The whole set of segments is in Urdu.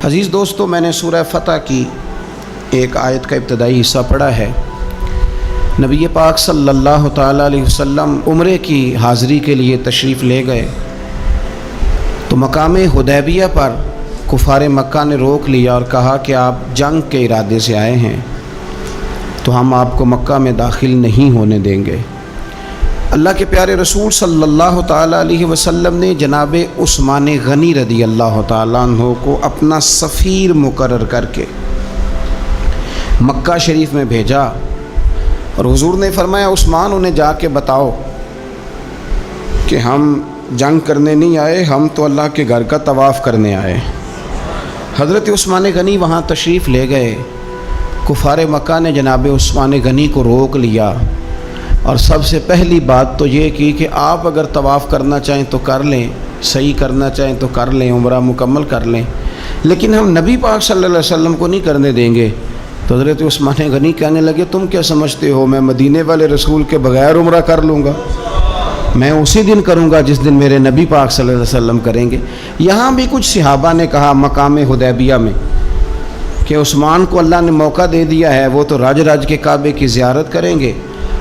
عزیز دوستو، میں نے سورہ فتح کی ایک آیت کا ابتدائی حصہ پڑھا ہے۔ نبی پاک صلی اللہ تعالیٰ علیہ وسلم عمرے کی حاضری کے لیے تشریف لے گئے تو مقام حدیبیہ پر کفار مکہ نے روک لیا اور کہا کہ آپ جنگ کے ارادے سے آئے ہیں تو ہم آپ کو مکہ میں داخل نہیں ہونے دیں گے۔ اللہ کے پیارے رسول صلی اللہ تعالیٰ علیہ وسلم نے جناب عثمان غنی رضی اللہ تعالیٰ عنہ کو اپنا سفیر مقرر کر کے مکہ شریف میں بھیجا اور حضور نے فرمایا عثمان انہیں جا کے بتاؤ کہ ہم جنگ کرنے نہیں آئے، ہم تو اللہ کے گھر کا طواف کرنے آئے۔ حضرت عثمان غنی وہاں تشریف لے گئے۔ کفار مکہ نے جناب عثمان غنی کو روک لیا اور سب سے پہلی بات تو یہ کی کہ آپ اگر طواف کرنا چاہیں تو کر لیں، صحیح کرنا چاہیں تو کر لیں، عمرہ مکمل کر لیں، لیکن ہم نبی پاک صلی اللہ علیہ وسلم کو نہیں کرنے دیں گے۔ تو حضرت عثمان غنی کہنے لگے تم کیا سمجھتے ہو میں مدینے والے رسول کے بغیر عمرہ کر لوں گا؟ میں اسی دن کروں گا جس دن میرے نبی پاک صلی اللہ علیہ وسلم کریں گے۔ یہاں بھی کچھ صحابہ نے کہا مقام حدیبیہ میں کہ عثمان کو اللہ نے موقع دے دیا ہے، وہ تو راج راج کے کعبے کی زیارت کریں گے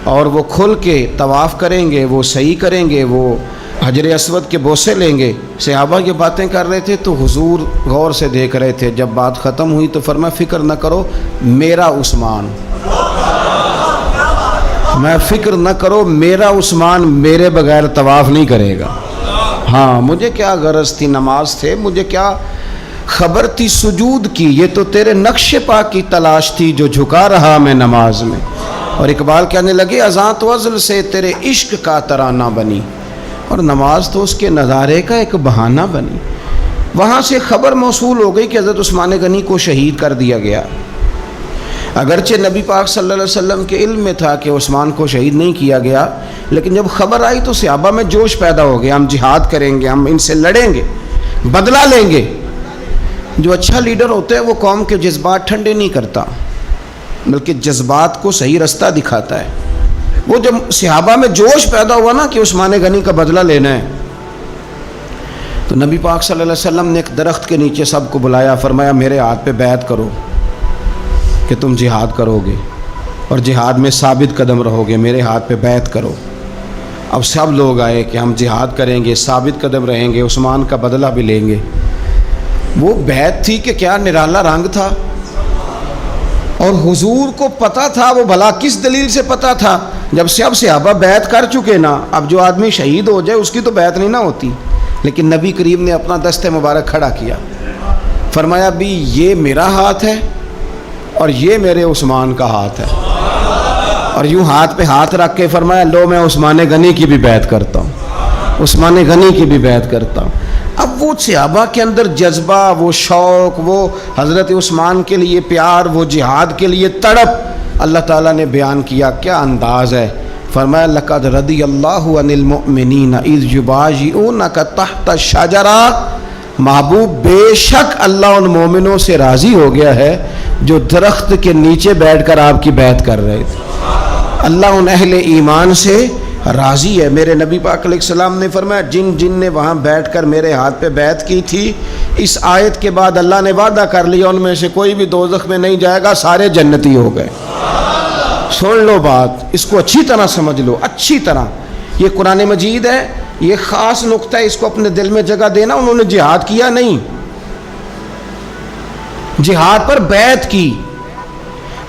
اور وہ کھل کے طواف کریں گے، وہ صحیح کریں گے، وہ حجر اسود کے بوسے لیں گے۔ صحابہ یہ باتیں کر رہے تھے تو حضور غور سے دیکھ رہے تھے۔ جب بات ختم ہوئی تو فرمایا فکر نہ کرو میرا عثمان، میں فکر نہ کرو میرا عثمان میرے بغیر طواف نہیں کرے گا۔ ہاں مجھے کیا غرض تھی نماز سے، مجھے کیا خبر تھی سجود کی، یہ تو تیرے نقش پا کی تلاش تھی جو جھکا رہا میں نماز میں۔ اور اقبال کہنے لگے اذاں تو ازل سے تیرے عشق کا ترانہ بنی، اور نماز تو اس کے نظارے کا ایک بہانہ بنی۔ وہاں سے خبر موصول ہو گئی کہ حضرت عثمان غنی کو شہید کر دیا گیا۔ اگرچہ نبی پاک صلی اللہ علیہ وسلم کے علم میں تھا کہ عثمان کو شہید نہیں کیا گیا، لیکن جب خبر آئی تو صحابہ میں جوش پیدا ہو گیا، ہم جہاد کریں گے، ہم ان سے لڑیں گے، بدلہ لیں گے۔ جو اچھا لیڈر ہوتا ہے وہ قوم کے جذبات ٹھنڈے نہیں کرتا بلکہ جذبات کو صحیح رستہ دکھاتا ہے۔ وہ جب صحابہ میں جوش پیدا ہوا نا کہ عثمان غنی کا بدلہ لینا ہے تو نبی پاک صلی اللہ علیہ وسلم نے ایک درخت کے نیچے سب کو بلایا، فرمایا میرے ہاتھ پہ بیعت کرو کہ تم جہاد کرو گے اور جہاد میں ثابت قدم رہو گے، میرے ہاتھ پہ بیعت کرو۔ اب سب لوگ آئے کہ ہم جہاد کریں گے، ثابت قدم رہیں گے، عثمان کا بدلہ بھی لیں گے۔ وہ بیعت تھی کہ کیا نرالا رنگ تھا، اور حضور کو پتہ تھا، وہ بھلا کس دلیل سے پتہ تھا؟ جب سے اب صحابہ بیعت کر چکے نا، اب جو آدمی شہید ہو جائے اس کی تو بیعت نہیں نہ ہوتی، لیکن نبی کریم نے اپنا دست مبارک کھڑا کیا، فرمایا بھی یہ میرا ہاتھ ہے اور یہ میرے عثمان کا ہاتھ ہے، اور یوں ہاتھ پہ ہاتھ رکھ کے فرمایا لو میں عثمان غنی کی بھی بیعت کرتا ہوں، عثمان غنی کی بھی بیعت کرتا ہوں۔ اب وہ صحابہ کے اندر جذبہ، وہ شوق، وہ حضرت عثمان کے لیے پیار، وہ جہاد کے لیے تڑپ اللہ تعالیٰ نے بیان کیا۔ کیا انداز ہے! فرمایا لقد رضی اللہ عن المؤمنین اذ یبایعونک تحت الشجرہ، محبوب بے شک اللہ ان مومنوں سے راضی ہو گیا ہے جو درخت کے نیچے بیٹھ کر آپ کی بیعت کر رہے تھے۔ اللہ ان اہل ایمان سے راضی ہے۔ میرے نبی پاک علیہ السلام نے فرمایا جن جن نے وہاں بیٹھ کر میرے ہاتھ پہ بیعت کی تھی، اس آیت کے بعد اللہ نے وعدہ کر لیا ان میں سے کوئی بھی دوزخ میں نہیں جائے گا، سارے جنتی ہو گئے۔ سن لو بات، اس کو اچھی طرح سمجھ لو، اچھی طرح۔ یہ قرآن مجید ہے، یہ خاص نقطہ ہے، اس کو اپنے دل میں جگہ دینا۔ انہوں نے جہاد کیا نہیں، جہاد پر بیعت کی،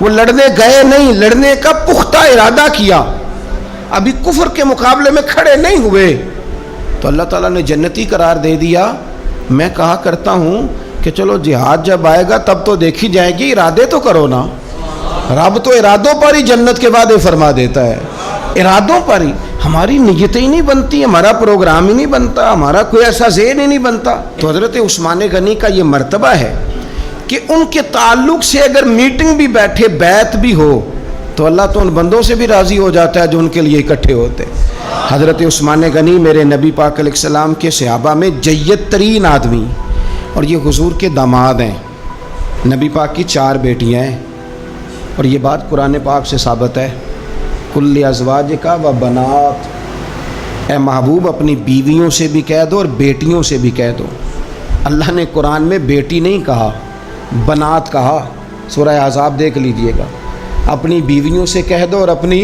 وہ لڑنے گئے نہیں، لڑنے کا پختہ ارادہ کیا، ابھی کفر کے مقابلے میں کھڑے نہیں ہوئے تو اللہ تعالیٰ نے جنتی قرار دے دیا۔ میں کہا کرتا ہوں کہ چلو جہاد جب آئے گا تب تو دیکھی جائے گی، ارادے تو کرو نا۔ رب تو ارادوں پر ہی جنت کے وعدے فرما دیتا ہے، ارادوں پر ہی۔ ہماری نیتیں ہی نہیں بنتی، ہمارا پروگرام ہی نہیں بنتا، ہمارا کوئی ایسا ذہن ہی نہیں بنتا۔ تو حضرت عثمان غنی کا یہ مرتبہ ہے کہ ان کے تعلق سے اگر میٹنگ بھی بیٹھے، بیعت بھی ہو تو اللہ تو ان بندوں سے بھی راضی ہو جاتا ہے جو ان کے لیے اکٹھے ہوتے۔ حضرت عثمان غنی میرے نبی پاک علیہ السلام کے صحابہ میں جید ترین آدمی، اور یہ حضور کے داماد ہیں۔ نبی پاک کی 4 بیٹیاں ہیں، اور یہ بات قرآن پاک سے ثابت ہے، کل ازواجک و بنات، اے محبوب اپنی بیویوں سے بھی کہہ دو اور بیٹیوں سے بھی کہہ دو۔ اللہ نے قرآن میں بیٹی نہیں کہا، بنات کہا۔ سورہ احزاب دیکھ لیجئے گا، اپنی بیویوں سے کہہ دو اور اپنی،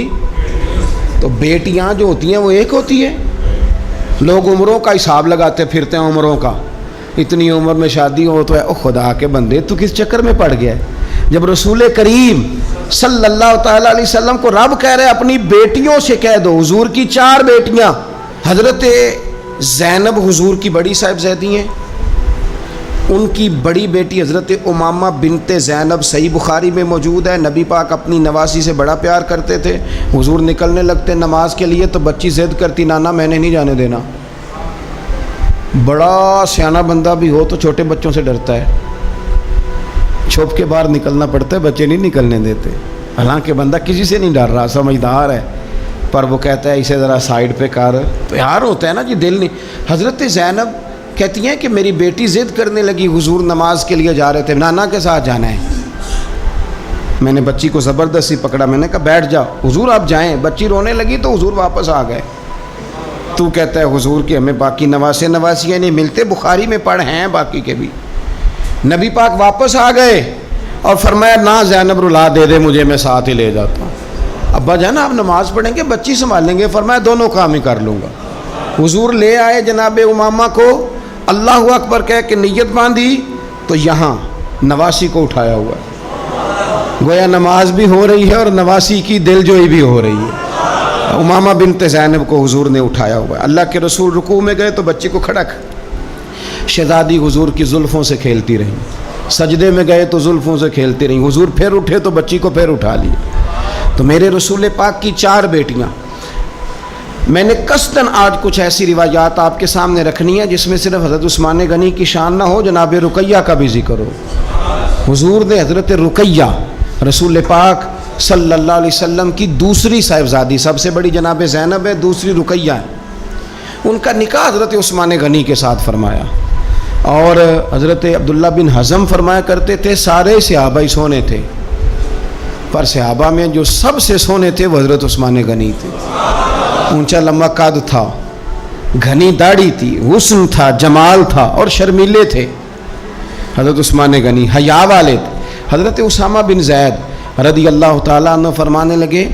تو بیٹیاں جو ہوتی ہیں وہ ایک ہوتی ہے۔ لوگ عمروں کا حساب لگاتے پھرتے ہیں، عمروں کا، اتنی عمر میں شادی ہو تو ہے۔ او خدا کے بندے، تو کس چکر میں پڑ گیا ہے؟ جب رسول کریم صلی اللہ تعالیٰ علیہ وسلم کو رب کہہ رہے اپنی بیٹیوں سے کہہ دو، حضور کی 4 بیٹیاں، حضرت زینب حضور کی بڑی صاحبزادی ہیں، ان کی بڑی بیٹی حضرت امامہ بنت زینب صحیح بخاری میں موجود ہے۔ نبی پاک اپنی نواسی سے بڑا پیار کرتے تھے، حضور نکلنے لگتے نماز کے لیے تو بچی ضد کرتی، نانا میں نے نہیں جانے دینا۔ بڑا سیانہ بندہ بھی ہو تو چھوٹے بچوں سے ڈرتا ہے، چھپ کے باہر نکلنا پڑتا ہے، بچے نہیں نکلنے دیتے۔ حالانکہ بندہ کسی سے نہیں ڈر رہا، سمجھدار ہے، پر وہ کہتا ہے اسے ذرا سائیڈ پہ کر، تو یار ہوتا ہے نا جی، دل نہیں۔ حضرت زینب کہتی ہیں کہ میری بیٹی ضد کرنے لگی، حضور نماز کے لیے جا رہے تھے، نانا کے ساتھ جانا ہے۔ میں نے بچی کو زبردستی پکڑا، میں نے کہا بیٹھ جاؤ، حضور آپ جائیں۔ بچی رونے لگی تو حضور واپس آ گئے۔ تو کہتا ہے حضور کے ہمیں باقی نواسیاں نہیں ملتے، بخاری میں پڑھ ہیں باقی کے بھی۔ نبی پاک واپس آ گئے اور فرمایا نہ زینب رلا دے مجھے، میں ساتھ ہی لے جاتا ہوں۔ ابا جان آپ نماز پڑھیں گے، بچی سنبھالیں گے؟ فرمایا دونوں کام ہی کر لوں گا۔ حضور لے آئے جناب امامہ کو، اللہ اکبر کہہ کے نیت باندھی تو یہاں نواسی کو اٹھایا ہوا ہے، گویا نماز بھی ہو رہی ہے اور نواسی کی دل جوئی بھی ہو رہی ہے۔ امامہ بنت زینب کو حضور نے اٹھایا ہوا ہے۔ اللہ کے رسول رکوع میں گئے تو بچی کو کھڑا کر، شہزادی حضور کی زلفوں سے کھیلتی رہی، سجدے میں گئے تو زلفوں سے کھیلتی رہی، حضور پھر اٹھے تو بچی کو پھر اٹھا لی۔ تو میرے رسول پاک کی 4 بیٹیاں، میں نے قصداً آج کچھ ایسی روایات آپ کے سامنے رکھنی ہے جس میں صرف حضرت عثمان غنی کی شان نہ ہو، جناب رقیہ کا بھی ذکر ہو۔ حضور نے حضرت رقیہ رسول پاک صلی اللہ علیہ وسلم کی دوسری صاحبزادی، سب سے بڑی جناب زینب ہے، دوسری رقیہ ہے، ان کا نکاح حضرت عثمان غنی کے ساتھ فرمایا۔ اور حضرت عبداللہ بن حزم فرمایا کرتے تھے سارے صحابہ ہی سونے تھے، پر صحابہ میں جو سب سے سونے تھے وہ حضرت عثمان غنی تھے۔ اونچا لمبا قد تھا، گھنی داڑھی تھی، حسن تھا، جمال تھا، اور شرمیلے تھے حضرت عثمان غنی، حیا والے تھے۔ حضرت اسامہ بن زید رضی اللہ تعالیٰ عنہ فرمانے لگے،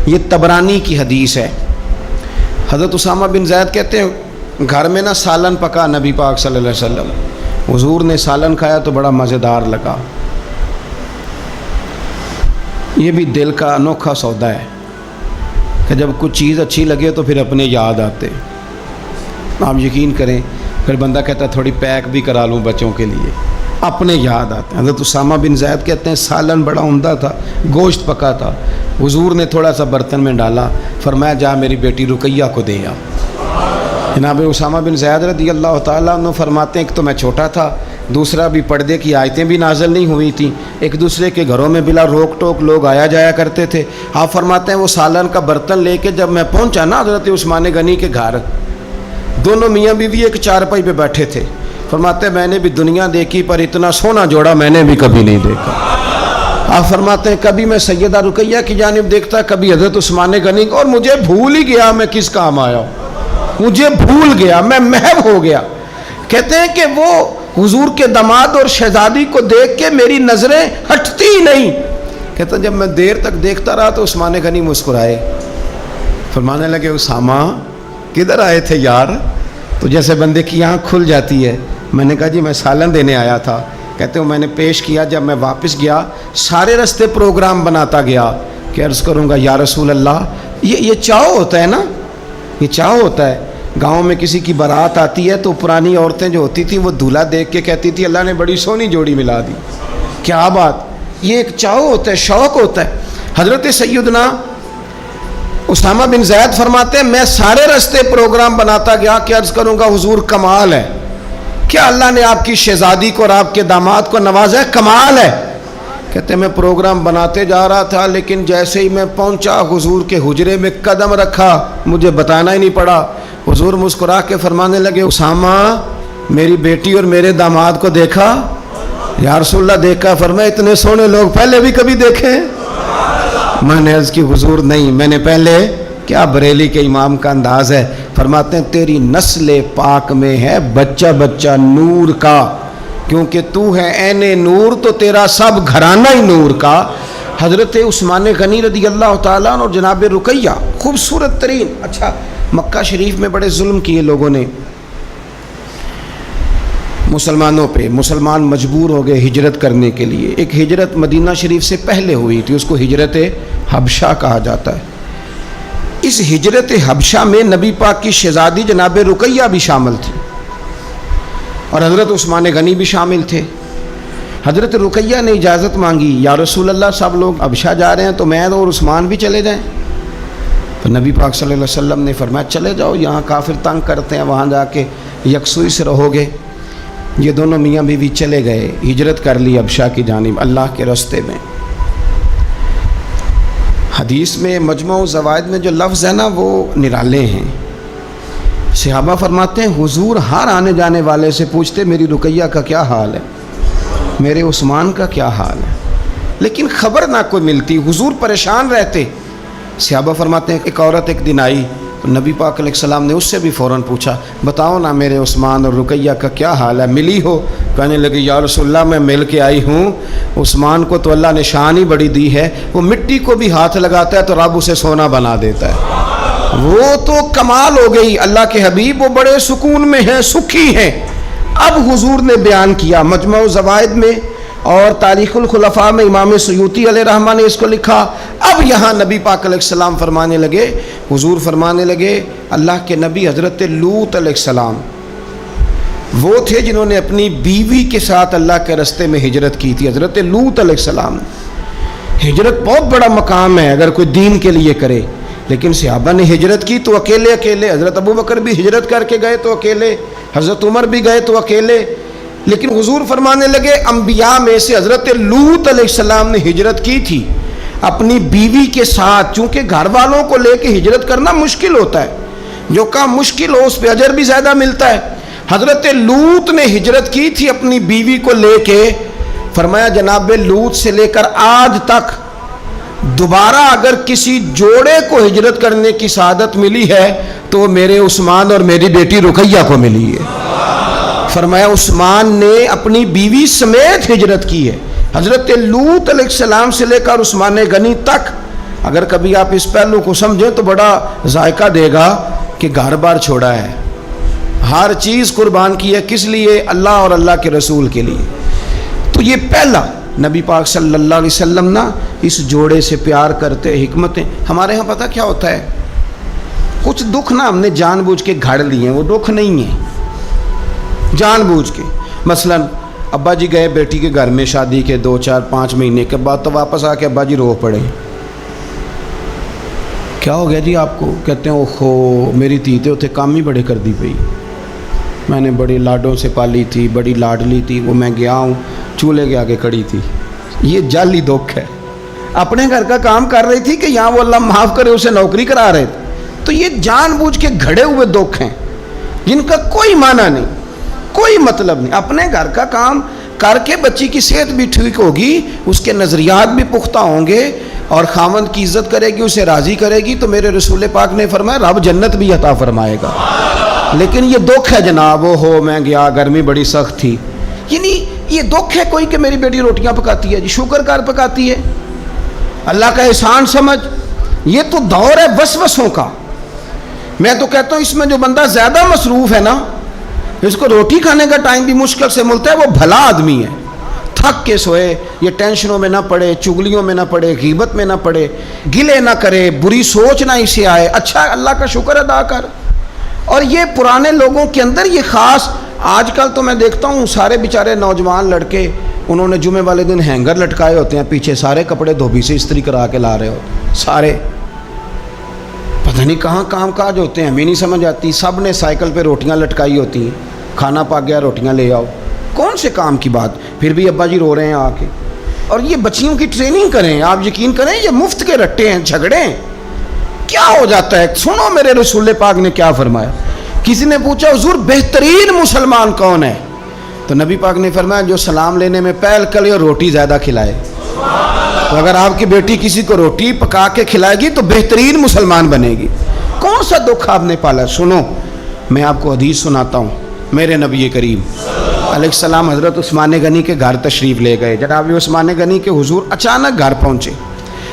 یہ طبرانی کی حدیث ہے، حضرت اسامہ بن زید کہتے ہیں گھر میں نا سالن پکا نبی پاک صلی اللہ علیہ وسلم، حضور نے سالن کھایا تو بڑا مزیدار لگا۔ یہ بھی دل کا انوکھا سودا ہے کہ جب کچھ چیز اچھی لگے تو پھر اپنے یاد آتے۔ آپ یقین کریں، پھر بندہ کہتا ہے تھوڑی پیک بھی کرا لوں بچوں کے لیے، اپنے یاد آتے ہیں۔ حضرت اسامہ بن زید کہتے ہیں سالن بڑا عمدہ تھا، گوشت پکا تھا، حضور نے تھوڑا سا برتن میں ڈالا، فرمایا جا میری بیٹی رقیہ کو دے آ۔ جناب اسامہ بن زید رضی اللہ تعالیٰ عنہ فرماتے ہیں ایک تو میں چھوٹا تھا، دوسرا بھی پردے کی آیتیں بھی نازل نہیں ہوئی تھیں، ایک دوسرے کے گھروں میں بلا روک ٹوک لوگ آیا جایا کرتے تھے۔ آپ فرماتے ہیں وہ سالن کا برتن لے کے جب میں پہنچا نا حضرت عثمان غنی کے گھر، دونوں میاں بیوی ایک چارپائی پہ بیٹھے تھے، فرماتے ہیں میں نے بھی دنیا دیکھی پر اتنا سونا جوڑا میں نے بھی کبھی نہیں دیکھا۔ آپ فرماتے ہیں کبھی میں سیدہ رقیہ کی جانب دیکھتا، کبھی حضرت عثمان غنی، اور مجھے بھول ہی گیا میں کس کام آیا ہوں، مجھے بھول گیا، میں محو ہو گیا۔ کہتے ہیں کہ وہ حضور کے داماد اور شہزادی کو دیکھ کے میری نظریں ہٹتی ہی نہیں۔ کہتے ہیں جب میں دیر تک دیکھتا رہا تو عثمان غنی مسکرائے، فرمانے لگے اسامہ کدھر آئے تھے یار؟ تو جیسے بندے کی آنکھ کھل جاتی ہے۔ میں نے کہا جی میں سالن دینے آیا تھا۔ کہتے ہیں میں نے پیش کیا، جب میں واپس گیا سارے رستے پروگرام بناتا گیا کہ عرض کروں گا یا رسول اللہ، یہ چاؤ ہوتا ہے نا، یہ چاؤ ہوتا ہے۔ گاؤں میں کسی کی بارات آتی ہے تو پرانی عورتیں جو ہوتی تھیں وہ دولہا دیکھ کے کہتی تھی اللہ نے بڑی سونی جوڑی ملا دی، کیا بات، یہ ایک چاؤ ہوتا ہے، شوق ہوتا ہے۔ حضرت سیدنا اسامہ بن زید فرماتے ہیں میں سارے رستے پروگرام بناتا گیا کہ عرض کروں گا حضور کمال ہے، کیا اللہ نے آپ کی شہزادی کو اور آپ کے داماد کو نوازا ہے، کمال ہے۔ کہتے ہیں میں پروگرام بناتے جا رہا تھا لیکن جیسے ہی میں پہنچا حضور کے حجرے میں قدم رکھا، مجھے بتانا ہی نہیں پڑا، حضور مسکرا کے فرمانے لگے اسامہ میری بیٹی اور میرے داماد کو دیکھا؟ یا رسول اللہ دیکھا۔ فرمایا اتنے سونے لوگ پہلے بھی کبھی دیکھے؟ میں نے عرض کی حضور نہیں، میں نے پہلے، کیا بریلی کے امام کا انداز ہے، فرماتے ہیں تیری نسل پاک میں ہے بچہ بچہ نور کا، کیونکہ تو ہے عین نور تو تیرا سب گھرانہ ہی نور کا. حضرت عثمان غنی رضی اللہ تعالیٰ عنہ اور جناب رقیہ خوبصورت ترین. اچھا مکہ شریف میں بڑے ظلم کیے لوگوں نے مسلمانوں پہ. مسلمان مجبور ہو گئے ہجرت کرنے کے لیے. ایک ہجرت مدینہ شریف سے پہلے ہوئی تھی, اس کو ہجرت حبشہ کہا جاتا ہے. اس ہجرت حبشہ میں نبی پاک کی شہزادی جناب رقیہ بھی شامل تھی اور حضرت عثمان غنی بھی شامل تھے. حضرت رقیہ نے اجازت مانگی, یا رسول اللہ سب لوگ حبشہ جا رہے ہیں تو میں اور عثمان بھی چلے جائیں. تو نبی پاک صلی اللہ علیہ وسلم نے فرمایا چلے جاؤ, یہاں کافر تنگ کرتے ہیں, وہاں جا کے یکسوئی سے رہو گے. یہ دونوں میاں بیوی چلے گئے, ہجرت کر لی حبشہ کی جانب اللہ کے راستے میں. حدیث میں مجموع الزوائد میں جو لفظ ہے نا وہ نرالے ہیں. صحابہ فرماتے ہیں حضور ہر آنے جانے والے سے پوچھتے میری رقیہ کا کیا حال ہے, میرے عثمان کا کیا حال ہے, لیکن خبر نہ کوئی ملتی. حضور پریشان رہتے. صحابہ فرماتے ہیں ایک عورت ایک دن آئی, نبی پاک علیہ السلام نے اس سے بھی فوراً پوچھا بتاؤ نا میرے عثمان اور رقیہ کا کیا حال ہے, ملی ہو؟ کہنے لگی یا رسول اللہ میں مل کے آئی ہوں. عثمان کو تو اللہ نے شان ہی بڑی دی ہے, وہ مٹی کو بھی ہاتھ لگاتا ہے تو رب اسے سونا بنا دیتا ہے. وہ تو کمال ہو گئی. اللہ کے حبیب وہ بڑے سکون میں ہیں, سکھی ہیں. اب حضور نے بیان کیا مجموع الزوائد میں اور تاریخ الخلفاء میں امام سیوطی علیہ رحمہ نے اس کو لکھا. اب یہاں نبی پاک علیہ السلام فرمانے لگے, حضور فرمانے لگے اللہ کے نبی حضرت لوط علیہ السلام وہ تھے جنہوں نے اپنی بیوی کے ساتھ اللہ کے راستے میں ہجرت کی تھی. حضرت لوط علیہ السلام. ہجرت بہت بڑا مقام ہے اگر کوئی دین کے لیے کرے, لیکن صحابہ نے ہجرت کی تو اکیلے اکیلے. حضرت ابو بکر بھی ہجرت کر کے گئے تو اکیلے, حضرت عمر بھی گئے تو اکیلے. لیکن حضور فرمانے لگے انبیاء میں سے حضرت لوط علیہ السلام نے ہجرت کی تھی اپنی بیوی کے ساتھ, چونکہ گھر والوں کو لے کے ہجرت کرنا مشکل ہوتا ہے. جو کام مشکل ہو اس پہ اجر بھی زیادہ ملتا ہے. حضرت لوط نے ہجرت کی تھی اپنی بیوی کو لے کے. فرمایا جناب لوط سے لے کر آج تک دوبارہ اگر کسی جوڑے کو ہجرت کرنے کی سعادت ملی ہے تو میرے عثمان اور میری بیٹی رقیہ کو ملی ہے. فرمایا عثمان نے اپنی بیوی سمیت ہجرت کی ہے. حضرت لوط علیہ السلام سے لے کر عثمان غنی تک. اگر کبھی آپ اس پہلو کو سمجھیں تو بڑا ذائقہ دے گا کہ گھر بار چھوڑا ہے, ہر چیز قربان کی ہے. کس لیے؟ اللہ اور اللہ کے رسول کے لیے. تو یہ پہلا نبی پاک صلی اللہ علیہ وسلم نا اس جوڑے سے پیار کرتے. حکمتیں ہمارے ہاں پتہ کیا ہوتا ہے, کچھ دکھ نا ہم نے جان بوجھ کے گھڑ لیے ہیں, وہ دکھ نہیں ہیں جان بوجھ کے. مثلا ابا جی گئے بیٹی کے گھر میں شادی کے 2-4-5 مہینے کے بعد, تو واپس آ کے ابا جی رو پڑے. کیا ہو گیا جی آپ کو؟ کہتے ہیں اوہو میری دھی تے اتنے کام ہی بڑے کر دی پئی, میں نے بڑی لاڈوں سے پالی تھی, بڑی لاڈلی تھی, وہ میں گیا ہوں چولہے کے آگے کھڑی تھی. یہ جعلی دکھ ہے. اپنے گھر کا کام کر رہی تھی کہ یہاں وہ اللہ معاف کرے اسے نوکری کرا رہے تھے. تو یہ جان بوجھ کے گھڑے ہوئے دکھ ہیں جن کا کوئی معنی نہیں, کوئی مطلب نہیں. اپنے گھر کا کام کر کے بچی کی صحت بھی ٹھیک ہوگی, اس کے نظریات بھی پختہ ہوں گے اور خاوند کی عزت کرے گی, اسے راضی کرے گی, تو میرے رسول پاک نے فرمایا رب جنت بھی عطا فرمائے گا. لیکن یہ دکھ ہے جناب, وہ ہو میں گیا گرمی بڑی سخت تھی, یعنی یہ دکھ ہے کوئی کہ میری بیٹی روٹیاں پکاتی ہے جی, شکر کر پکاتی ہے, اللہ کا احسان سمجھ. یہ تو دور ہے وسوسوں کا. میں تو کہتا ہوں اس میں جو بندہ زیادہ مصروف ہے نا, اس کو روٹی کھانے کا ٹائم بھی مشکل سے ملتا ہے, وہ بھلا آدمی ہے. تھک کے سوئے, یہ ٹینشنوں میں نہ پڑے, چگلیوں میں نہ پڑے, غیبت میں نہ پڑے, گلے نہ کرے, بری سوچ نہ اسے آئے, اچھا اللہ کا شکر ادا کر. اور یہ پرانے لوگوں کے اندر یہ خاص, آج کل تو میں دیکھتا ہوں سارے بیچارے نوجوان لڑکے انہوں نے جمعے والے دن ہینگر لٹکائے ہوتے ہیں پیچھے, سارے کپڑے دھوبی سے استری کرا کے لا رہے ہوتے سارے. پتہ نہیں کہاں کام کاج ہوتے ہیں, ہمیں نہیں سمجھ آتی. سب نے سائیکل پہ روٹیاں لٹکائی ہوتی ہیں, کھانا پا گیا روٹیاں لے آؤ, کون سے کام کی بات. پھر بھی ابا جی رو رہے ہیں آ کے. اور یہ بچیوں کی ٹریننگ کریں, آپ یقین کریں یہ مفت کے رٹے ہیں, جھگڑے ہیں. کیا ہو جاتا ہے؟ سنو میرے رسول پاک نے کیا فرمایا. کسی نے پوچھا حضور بہترین مسلمان کون ہے؟ تو نبی پاک نے فرمایا جو سلام لینے میں پہل کرے اور روٹی زیادہ کھلائے. تو اگر آپ کی بیٹی کسی کو روٹی پکا کے کھلائے گی تو بہترین مسلمان بنے گی. کون سا دکھ آپ نے پالا؟ سنو میں آپ کو حدیث سناتا ہوں میرے نبی کریم علیہ السلام حضرت عثمان غنی کے گھر تشریف لے گئے. جناب عثمان غنی کے حضور اچانک گھر پہنچے.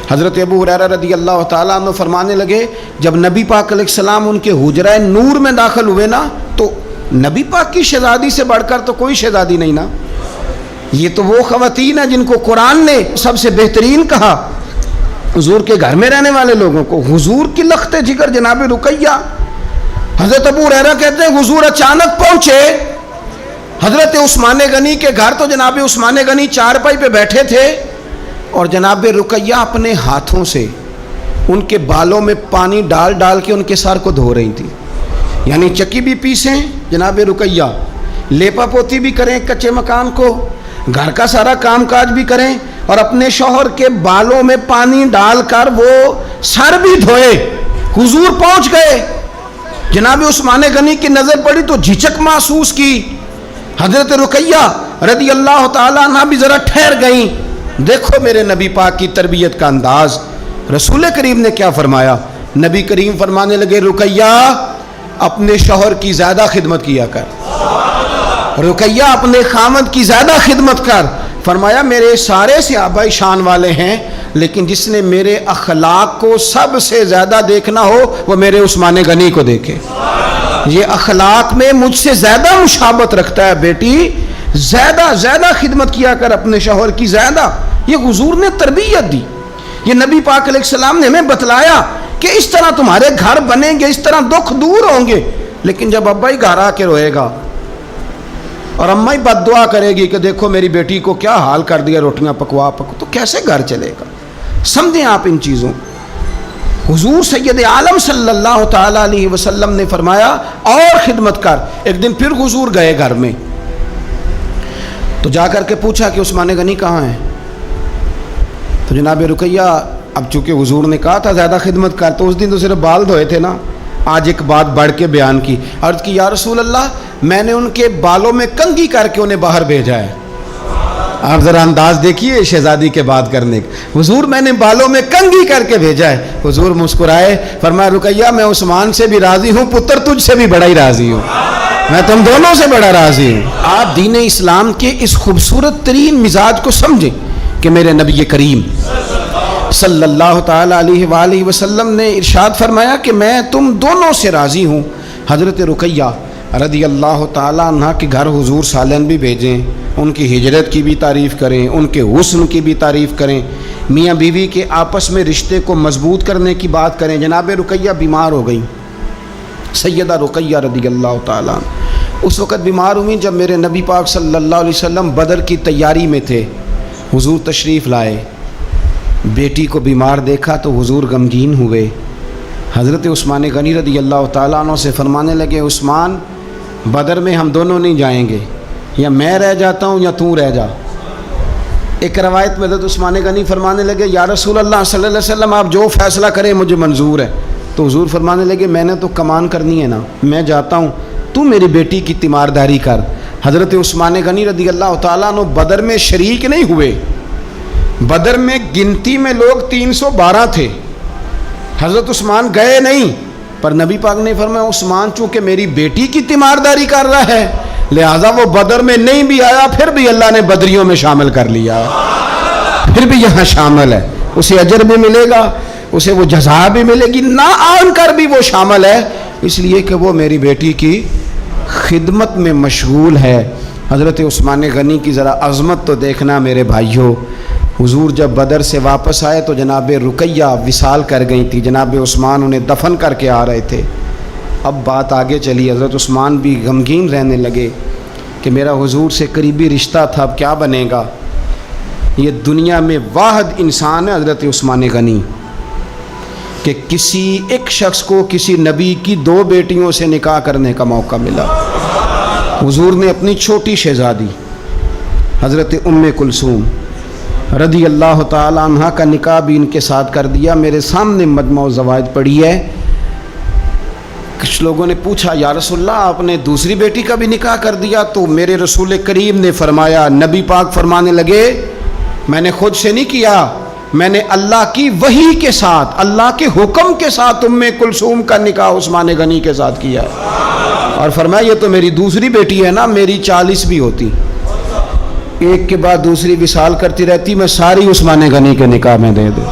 حضرت ابو ہریرہ رضی اللہ تعالیٰ عنہ فرمانے لگے جب نبی پاک علیہ السلام ان کے حجرہ نور میں داخل ہوئے نا تو نبی پاک کی شہزادی سے بڑھ کر تو کوئی شہزادی نہیں نا. یہ تو وہ خواتین ہیں جن کو قرآن نے سب سے بہترین کہا حضور کے گھر میں رہنے والے لوگوں کو. حضور کی لخت جگر جناب رقیہ. حضرت ابو ہریرہ کہتے ہیں حضور اچانک پہنچے حضرت عثمان غنی کے گھر تو جناب عثمان غنی چارپائی پہ بیٹھے تھے اور جناب رقیہ اپنے ہاتھوں سے ان کے بالوں میں پانی ڈال ڈال کے ان کے سر کو دھو رہی تھی. یعنی چکی بھی پیسیں جناب رقیہ, لیپا پوتی بھی کریں کچے مکان کو, گھر کا سارا کام کاج بھی کریں اور اپنے شوہر کے بالوں میں پانی ڈال کر وہ سر بھی دھوئے. حضور پہنچ گئے. جناب عثمان غنی کی نظر پڑی تو جھجک محسوس کی. حضرت رقیہ رضی اللہ تعالیٰ عنہ بھی ذرا ٹھہر گئیں. دیکھو میرے نبی پاک کی تربیت کا انداز. رسول کریم نے کیا فرمایا؟ نبی کریم فرمانے لگے رقیہ اپنے شوہر کی زیادہ خدمت کیا کر, رقیہ اپنے خامد کی زیادہ خدمت کر. فرمایا میرے سارے صحابہ شان والے ہیں لیکن جس نے میرے اخلاق کو سب سے زیادہ دیکھنا ہو وہ میرے عثمان غنی کو دیکھے. یہ اخلاق میں مجھ سے زیادہ مشابہت رکھتا ہے بیٹی, زیادہ خدمت کیا کر اپنے شوہر کی زیادہ. یہ حضور نے تربیت دی. یہ نبی پاک علیہ السلام نے ہمیں بتلایا کہ اس طرح تمہارے گھر بنیں گے, اس طرح دکھ دور ہوں گے. لیکن جب ابا ہی گھر آ کے روئے گا اور اماں ہی بد دعا کرے گی کہ دیکھو میری بیٹی کو کیا حال کر دیا روٹیاں پکوا تو کیسے گھر چلے گا؟ سمجھیں آپ ان چیزوں. حضور سید عالم صلی اللہ تعالیٰ علیہ وسلم نے فرمایا اور خدمت کر. ایک دن پھر حضور گئے گھر میں تو جا کر کے پوچھا کہ عثمان غنی کہاں ہیں؟ تو جناب رقیہ اب چونکہ حضور نے کہا تھا زیادہ خدمت کر تو اس دن تو صرف بال دھوئے تھے نا, آج ایک بات بڑھ کے بیان کی. عرض کی یا رسول اللہ میں نے ان کے بالوں میں کنگھی کر کے انہیں باہر بھیجا ہے. آپ ذرا انداز دیکھیے شہزادی کے بات کرنے کا. حضور میں نے بالوں میں کنگھی کر کے بھیجا ہے. حضور مسکرائے فرمایا رقیہ میں عثمان سے بھی راضی ہوں, پتر تجھ سے بھی بڑا ہی راضی ہوں, میں تم دونوں سے بڑا راضی ہوں. آپ دین اسلام کے اس خوبصورت ترین مزاج کو سمجھیں کہ میرے نبی کریم صلی اللہ تعالیٰ علیہ وآلہ وسلم نے ارشاد فرمایا کہ میں تم دونوں سے راضی ہوں. حضرت رقیہ رضی اللہ تعالیٰ عنہ کے گھر حضور سالن بھی بھیجیں, ان کی ہجرت کی بھی تعریف کریں, ان کے حسن کی بھی تعریف کریں, میاں بیوی کے آپس میں رشتے کو مضبوط کرنے کی بات کریں. جناب رقیہ بیمار ہو گئیں. سیدہ رقیہ رضی اللہ تعالیٰ اس وقت بیمار ہوئیں جب میرے نبی پاک صلی اللہ علیہ وسلم بدر کی تیاری میں تھے. حضور تشریف لائے, بیٹی کو بیمار دیکھا تو حضور غمگین ہوئے. حضرت عثمان غنی رضی اللہ تعالیٰ عنہ سے فرمانے لگے عثمان بدر میں ہم دونوں نہیں جائیں گے, یا میں رہ جاتا ہوں یا تو رہ جا. ایک روایت میں حضرت عثمان غنی فرمانے لگے یا رسول اللہ صلی اللہ علیہ وسلم آپ جو فیصلہ کریں مجھے منظور ہے. تو حضور فرمانے لگے میں نے تو کمان کرنی ہے نا, میں جاتا ہوں, تو میری بیٹی کی تیمارداری کر. حضرت عثمان غنی رضی اللہ تعالیٰ عنہ بدر میں شریک نہیں ہوئے. بدر میں گنتی میں لوگ 312 تھے. حضرت عثمان گئے نہیں, پر نبی پاک نے فرمایا عثمان چونکہ میری بیٹی کی تیمارداری کر رہا ہے لہذا وہ بدر میں نہیں بھی آیا, پھر بھی اللہ نے بدریوں میں شامل کر لیا, پھر بھی یہاں شامل ہے. اسے اجر بھی ملے گا, اسے وہ جزا بھی ملے گی, نہ آن کر بھی وہ شامل ہے, اس لیے کہ وہ میری بیٹی کی خدمت میں مشغول ہے. حضرت عثمان غنی کی ذرا عظمت تو دیکھنا میرے بھائیوں. حضور جب بدر سے واپس آئے تو جناب رقیہ وصال کر گئی تھی, جناب عثمان انہیں دفن کر کے آ رہے تھے. اب بات آگے چلی, حضرت عثمان بھی غمگین رہنے لگے کہ میرا حضور سے قریبی رشتہ تھا, اب کیا بنے گا. یہ دنیا میں واحد انسان ہے حضرت عثمان غنی کہ کسی ایک شخص کو کسی نبی کی 2 بیٹیوں سے نکاح کرنے کا موقع ملا. حضور نے اپنی چھوٹی شہزادی حضرت ام کلثوم رضی اللہ تعالیٰ عنہ کا نکاح بھی ان کے ساتھ کر دیا. میرے سامنے مجمع الزوائد پڑھی ہے. کچھ لوگوں نے پوچھا یا رسول اللہ آپ نے دوسری بیٹی کا بھی نکاح کر دیا؟ تو میرے رسول کریم نے فرمایا, نبی پاک فرمانے لگے میں نے خود سے نہیں کیا, میں نے اللہ کی وحی کے ساتھ، اللہ کے حکم کے ساتھ ام کلثوم کا نکاح عثمان غنی کے ساتھ کیا ہے۔ اور فرمایا یہ تو میری دوسری بیٹی ہے نا، میری 40 بھی ہوتی، ایک کے بعد دوسری وصال کرتی رہتی، میں ساری عثمان غنی کے نکاح میں دے دوں۔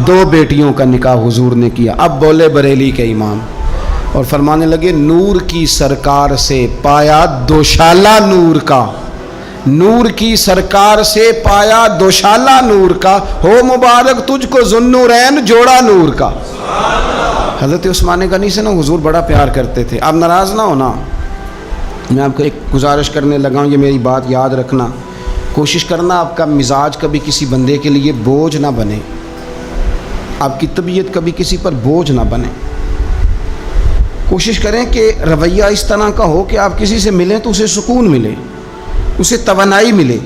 2 بیٹیوں کا نکاح حضور نے کیا۔ اب بولے بریلی کے امام اور فرمانے لگے نور کی سرکار سے پایا دوشالہ نور کا، نور کی سرکار سے پایا دوشالہ نور کا، ہو مبارک تجھ کو ذوالنورین جوڑا نور کا۔ حضرت عثمان غنی سے نا حضور بڑا پیار کرتے تھے۔ آپ ناراض نہ ہونا، میں آپ کو ایک گزارش کرنے لگا ہوں، یہ میری بات یاد رکھنا، کوشش کرنا آپ کا مزاج کبھی کسی بندے کے لیے بوجھ نہ بنے، آپ کی طبیعت کبھی کسی پر بوجھ نہ بنے۔ کوشش کریں کہ رویہ اس طرح کا ہو کہ آپ کسی سے ملیں تو اسے سکون ملے، اسے توانائی ملے۔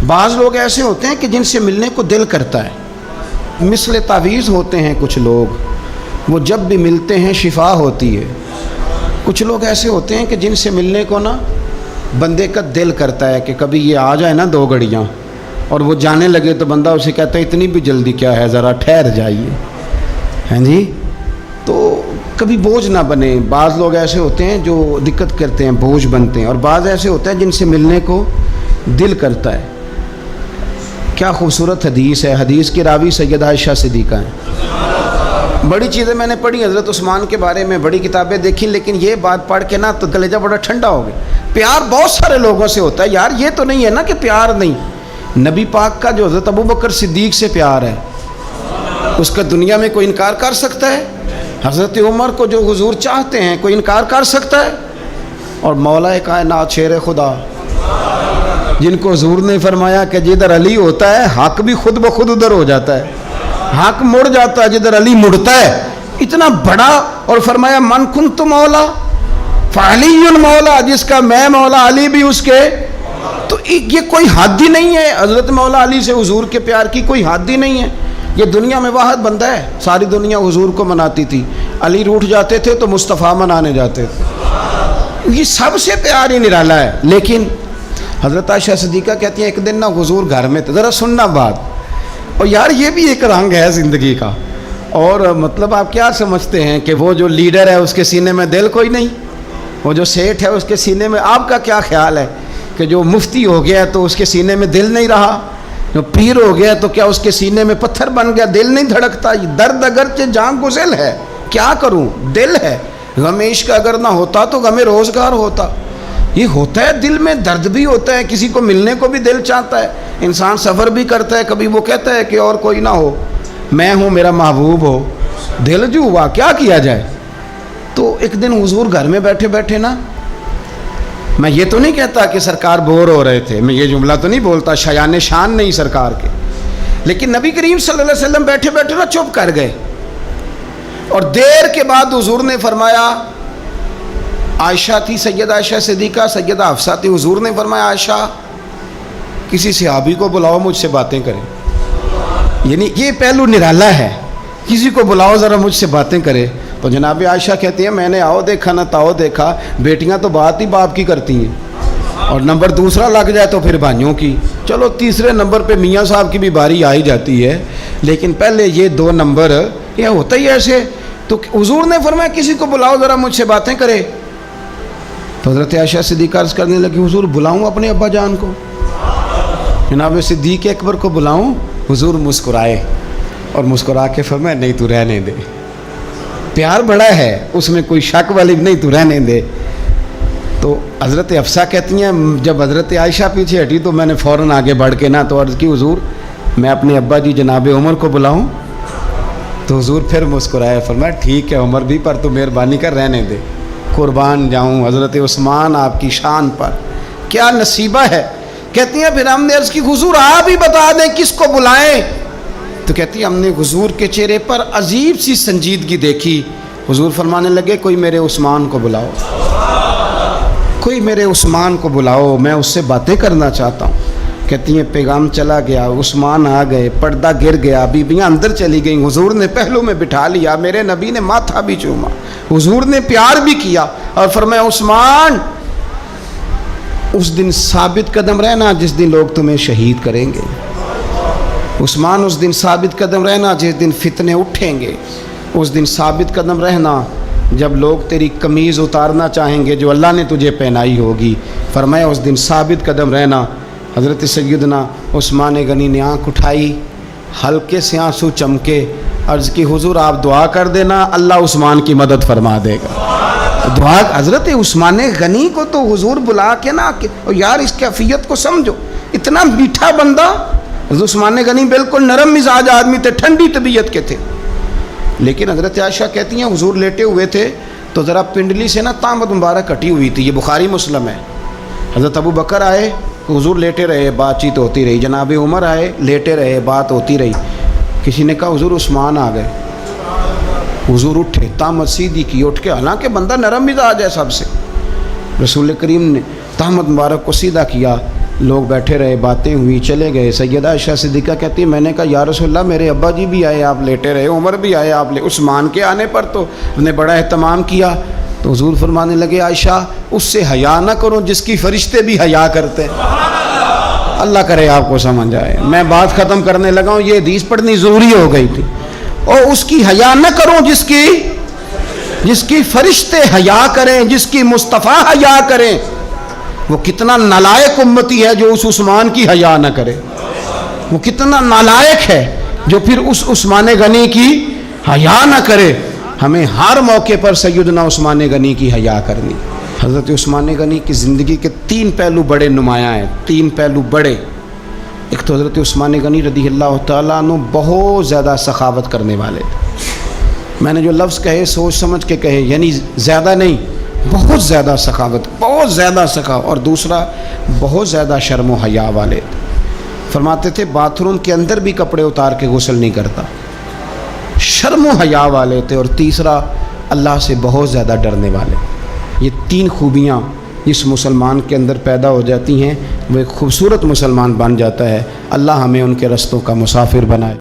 بعض لوگ ایسے ہوتے ہیں کہ جن سے ملنے کو دل کرتا ہے، مثل تعویذ ہوتے ہیں کچھ لوگ، وہ جب بھی ملتے ہیں شفا ہوتی ہے۔ کچھ لوگ ایسے ہوتے ہیں کہ جن سے ملنے کو نا بندے کا دل کرتا ہے کہ کبھی یہ آ جائے نا 2 گھڑیاں، اور وہ جانے لگے تو بندہ اسے کہتا ہے اتنی بھی جلدی کیا ہے، ذرا ٹھہر جائیے، ہیں جی۔ تو کبھی بوجھ نہ بنے۔ بعض لوگ ایسے ہوتے ہیں جو دقت کرتے ہیں، بوجھ بنتے ہیں، اور بعض ایسے ہوتے ہیں جن سے ملنے کو دل کرتا ہے۔ کیا خوبصورت حدیث ہے، حدیث کی راوی سیدہ عائشہ صدیقہ ہیں۔ بڑی چیزیں میں نے پڑھی حضرت عثمان کے بارے میں، بڑی کتابیں دیکھی، لیکن یہ بات پڑھ کے نا تو کلیجہ بڑا ٹھنڈا ہو گیا۔ پیار بہت سارے لوگوں سے ہوتا ہے یار، یہ تو نہیں ہے نا کہ پیار نہیں۔ نبی پاک کا جو حضرت ابوبکر صدیق سے پیار ہے، اس کا دنیا میں کوئی انکار کر سکتا ہے؟ حضرت عمر کو جو حضور چاہتے ہیں کوئی انکار کر سکتا ہے؟ اور مولا کائنات شیر خدا جن کو حضور نے فرمایا کہ جدھر علی ہوتا ہے حق بھی خود بخود ادھر ہو جاتا ہے، حق مڑ جاتا ہے جدھر علی مڑتا ہے، اتنا بڑا، اور فرمایا من کنت مولا فعلی مولا، جس کا میں مولا علی بھی اس کے، تو یہ کوئی حد ہی نہیں ہے۔ حضرت مولا علی سے حضور کے پیار کی کوئی حد ہی نہیں ہے۔ یہ دنیا میں واحد بندہ ہے، ساری دنیا حضور کو مناتی تھی، علی روٹھ جاتے تھے تو مصطفیٰ منانے جاتے تھے، یہ سب سے پیار ہی نرالا ہے۔ لیکن حضرت عائشہ صدیقہ کہتی ہیں ایک دن نا حضور گھر میں تھے، ذرا سننا بات، اور یار یہ بھی ایک رنگ ہے زندگی کا، اور مطلب آپ کیا سمجھتے ہیں کہ وہ جو لیڈر ہے اس کے سینے میں دل کوئی نہیں، وہ جو سیٹھ ہے اس کے سینے میں، آپ کا کیا خیال ہے کہ جو مفتی ہو گیا تو اس کے سینے میں دل نہیں رہا، جو پیر ہو گیا تو کیا اس کے سینے میں پتھر بن گیا، دل نہیں دھڑکتا؟ درد اگرچہ جان گسل ہے، کیا کروں، دل ہے۔ غم عشق کا اگر نہ ہوتا تو غم روزگار ہوتا۔ یہ ہوتا ہے، دل میں درد بھی ہوتا ہے، کسی کو ملنے کو بھی دل چاہتا ہے، انسان سفر بھی کرتا ہے، کبھی وہ کہتا ہے کہ اور کوئی نہ ہو، میں ہوں، میرا محبوب ہو، دل جو ہوا کیا کیا جائے۔ تو ایک دن حضور گھر میں بیٹھے بیٹھے نا، میں یہ تو نہیں کہتا کہ سرکار بور ہو رہے تھے، میں یہ جملہ تو نہیں بولتا، شایان شان نہیں سرکار کے، لیکن نبی کریم صلی اللہ علیہ وسلم بیٹھے بیٹھے نا چپ کر گئے، اور دیر کے بعد حضور نے فرمایا، عائشہ تھی سیدہ عائشہ صدیقہ، سیدہ حفصہ تھی، حضور نے فرمایا عائشہ کسی صحابی کو بلاؤ مجھ سے باتیں کریں، یعنی یہ پہلو نرالا ہے، کسی کو بلاؤ ذرا مجھ سے باتیں کرے۔ تو جناب عائشہ کہتی ہیں میں نے آؤ دیکھا نہ تاؤ دیکھا، بیٹیاں تو بات ہی باپ کی کرتی ہیں، اور نمبر دوسرا لگ جائے تو پھر بھائیوں کی، چلو تیسرے نمبر پہ میاں صاحب کی بھی باری آ ہی جاتی ہے، لیکن پہلے یہ 2 نمبر یہ ہوتا ہی ایسے۔ تو حضور نے فرمایا کسی کو بلاؤ ذرا مجھ سے باتیں کرے۔ تو حضرت عائشہ صدیقہ عرض کرنے لگی حضور بلاؤں اپنے ابا جان کو، جناب صدیق اکبر کو بلاؤں؟ حضور مسکرائے اور مسکرا کے فرمایا نہیں تو رہنے دے، پیار بڑا ہے اس میں کوئی شک والی نہیں، تو رہنے دے۔ تو حضرت حفصہ کہتی ہیں جب حضرت عائشہ پیچھے ہٹی تو میں نے فوراً آگے بڑھ کے نا تو عرض کی حضور میں اپنے ابا جی جناب عمر کو بلاؤں؟ تو حضور پھر مسکرائے، فرمایا ٹھیک ہے عمر بھی، پر تو مہربانی کر رہنے دے، قربان جاؤں حضرت عثمان آپ کی شان پر، کیا نصیبہ ہے۔ کہتی ہیں پھر ہم نے عرض کی حضور آپ ہی بتا دیں کس کو بلائیں؟ تو کہتی ہے ہم نے حضور کے چہرے پر عجیب سی سنجیدگی دیکھی، حضور فرمانے لگے کوئی میرے عثمان کو بلاؤ، کوئی میرے عثمان کو بلاؤ، میں اس سے باتیں کرنا چاہتا ہوں۔ کہتی ہیں پیغام چلا گیا، عثمان آ گئے، پردہ گر گیا، بیویاں اندر چلی گئیں، حضور نے پہلو میں بٹھا لیا، میرے نبی نے ماتھا بھی چوما، حضور نے پیار بھی کیا، اور فرمایا عثمان اس دن ثابت قدم رہنا جس دن لوگ تمہیں شہید کریں گے، عثمان اس دن ثابت قدم رہنا جس دن فتنے اٹھیں گے، اس دن ثابت قدم رہنا جب لوگ تیری قمیض اتارنا چاہیں گے جو اللہ نے تجھے پہنائی ہوگی۔ فرمایا اس دن ثابت قدم رہنا۔ حضرت سیدنا عثمان غنی نے آنکھ اٹھائی، ہلکے سے آنسو چمکے، عرض کی حضور آپ دعا کر دینا، اللہ عثمان کی مدد فرما دے گا۔ دعا حضرت عثمان غنی کو تو حضور بلا کے نا کہ یار اس کیفیت کو سمجھو، اتنا میٹھا بندہ۔ حضرت عثمان غنی بالکل نرم مزاج آدمی تھے، ٹھنڈی طبیعت کے تھے، لیکن حضرت عائشہ کہتی ہیں حضور لیٹے ہوئے تھے تو ذرا پنڈلی سے نا تامت مبارک کٹی ہوئی تھی، یہ بخاری مسلم ہے۔ حضرت ابو بکر آئے، حضور لیٹے رہے، بات چیت ہوتی رہی۔ جناب عمر آئے، لیٹے رہے، بات ہوتی رہی۔ کسی نے کہا حضور عثمان آ گئے، حضور اٹھے، تامت سیدھی کی، اٹھ کے، حالانکہ بندہ نرم مزاج ہے سب سے، رسول کریم نے تامت مبارک کو سیدھا کیا، لوگ بیٹھے رہے، باتیں ہوئی، چلے گئے۔ سیدہ عائشہ صدیقہ کہتی ہے میں نے کہا یا رسول اللہ میرے ابا جی بھی آئے، آپ لیٹے رہے، عمر بھی آئے، آپ عثمان کے آنے پر تو نے بڑا اہتمام کیا۔ تو حضور فرمانے لگے عائشہ اس سے حیا نہ کرو جس کی فرشتے بھی حیا کرتے ہیں۔ اللہ کرے آپ کو سمجھ آئے، میں بات ختم کرنے لگا ہوں، یہ حدیث پڑھنی ضروری ہو گئی تھی۔ اور اس کی حیا نہ کرو جس کی فرشتے حیا کریں، جس کی مصطفیٰ حیا کریں۔ وہ کتنا نالائق امتی ہے جو اس عثمان کی حیا نہ کرے، وہ کتنا نالائق ہے جو پھر اس عثمان غنی کی حیا نہ کرے۔ ہمیں ہر موقع پر سیدنا عثمان غنی کی حیا کرنی۔ حضرت عثمان غنی کی زندگی کے 3 پہلو بڑے نمایاں ہیں، 3 پہلو بڑے۔ ایک تو حضرت عثمان غنی رضی اللہ تعالیٰ عنہ بہت زیادہ سخاوت کرنے والے تھے۔ میں نے جو لفظ کہے سوچ سمجھ کے کہے، یعنی زیادہ نہیں، بہت زیادہ سخاوت، بہت زیادہ سخاوت۔ اور دوسرا بہت زیادہ شرم و حیا والے تھے۔ فرماتے تھے باتھ روم کے اندر بھی کپڑے اتار کے غسل نہیں کرتا، شرم و حیا والے تھے۔ اور تیسرا اللہ سے بہت زیادہ ڈرنے والے۔ یہ 3 خوبیاں جس مسلمان کے اندر پیدا ہو جاتی ہیں وہ ایک خوبصورت مسلمان بن جاتا ہے۔ اللہ ہمیں ان کے رستوں کا مسافر بنائے۔